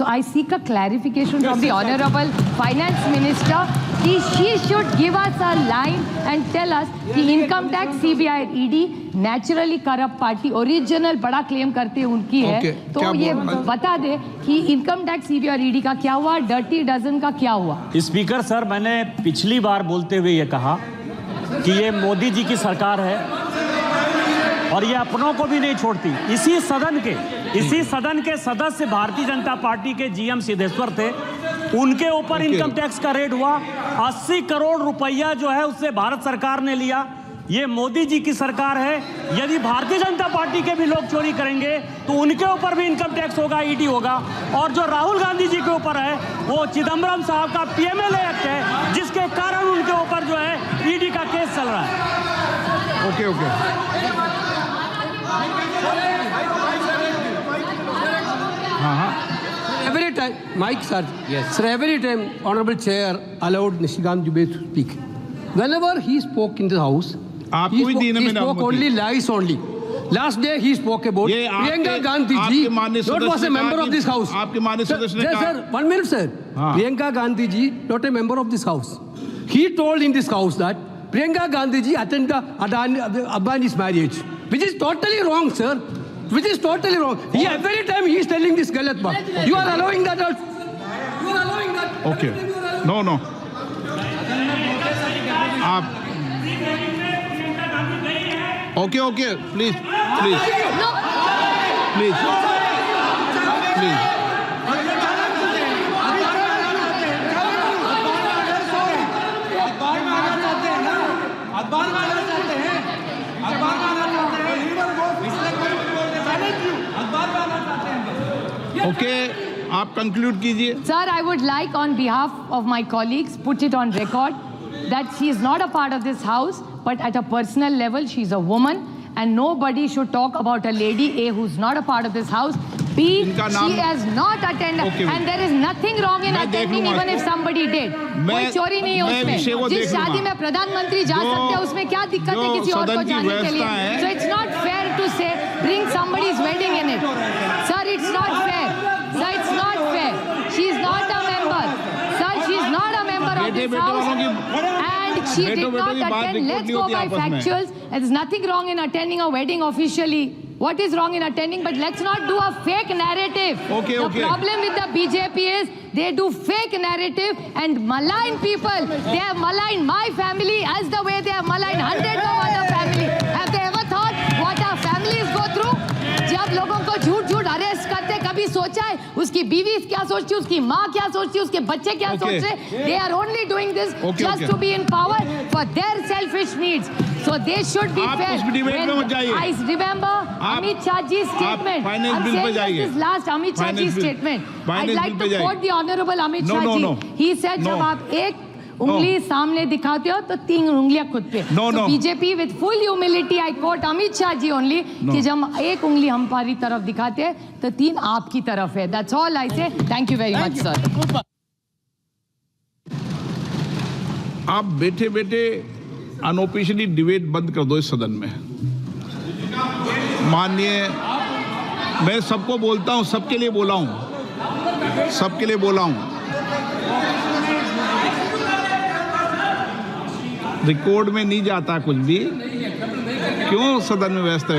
So I seek a clarification from the Honorable Finance Minister कि she should give us a line and tell us कि income tax, CBI, ED naturally corrupt party original बड़ा claim करते हैं उनकी है, तो ये बता दे कि इनकम टैक्स, CBI और ED का क्या हुआ, डर्टी डजन का क्या हुआ। स्पीकर सर, मैंने पिछली बार बोलते हुए ये कहा कि ये मोदी जी की सरकार है और ये अपनों को भी नहीं छोड़ती। इसी सदन के सदस्य भारतीय जनता पार्टी के GM सिद्धेश्वर थे, उनके ऊपर इनकम टैक्स का रेड हुआ। 80 करोड़ रुपया जो है उससे भारत सरकार ने लिया। ये मोदी जी की सरकार है। यदि भारतीय जनता पार्टी के भी लोग चोरी करेंगे तो उनके ऊपर भी इनकम टैक्स होगा, ED होगा। और जो राहुल गांधी जी के ऊपर है वो चिदम्बरम साहब का PMLA एक्ट है, जिसके कारण उनके ऊपर जो है ED का केस चल रहा है। Okay Every time, Mike sir, yes. Sir, every time Honorable Chair allowed Nishikant Dubey to speak. Whenever he spoke in the house, he spoke only lies only. Last day he spoke about Priyanka Gandhi ji, not was a member of this house. Sir, 1 minute sir. Priyanka Gandhi ji, not a member of this house. He told in this house that Priyanka Gandhi ji attended Adani's marriage, which is totally wrong, sir. Which is totally wrong. Every time he is telling this galat baat. You are allowing that. You are allowing that. Okay. No. Okay. Please. Okay, आप conclude कीजिए. Sir, I would like on behalf of my colleagues put it on record that she is not a part of this house, but at a personal level she is a woman and nobody should talk about a lady A who's not a part of this house. B, she has not attended and there is nothing wrong in attending even if somebody did. कोई चोरी नहीं है उसमें. जिस शादी में प्रधानमंत्री जा सकते हैं उसमें क्या दिक्कत है किसी और को जाने के लिए? So it's not fair to say bring somebody's wedding in it. Sir, it's not fair. Sir, it's not fair. She is not a member. Sir, she is not a member of this house. And she did not attend. Let's go by factuals. There's nothing wrong in attending a wedding officially. What is wrong in attending? But let's not do a fake narrative. The problem with the BJP is they do fake narrative and malign people. They have maligned my family as the way they have maligned hundreds of other families. Have they ever thought what our families go through? जब लोगों को झूठ arrest करते, कभी सोचा है उसकी बीवी क्या सोचती है, उसकी माँ क्या सोचती है, उसके बच्चे क्या सोच रहे? They are only doing this just to be in power for their selfish needs. So they should be fair. I remember Amit Shahji's statement. I'm saying this last Amit Shahji's statement. I'd like to quote the Honorable Amit Shahji. He said, जब आप एक उंगली सामने दिखाते हो तो 3 उंगलियां खुद पे. So BJP with full humility, I quote Amit Shah ji only, कि जब एक उंगली हमारी तरफ दिखाते हैं तो 3 आपकी तरफ है. That's all I say. Thank you very much, sir. आप बैठे अनऑफिशियली डिबेट बंद कर दो इस सदन में. माननीय, मैं सबको बोलता हूं, सबके लिए बोला हूं. रिकॉर्ड में नहीं जाता कुछ भी. क्यों सदन में व्यस्त है?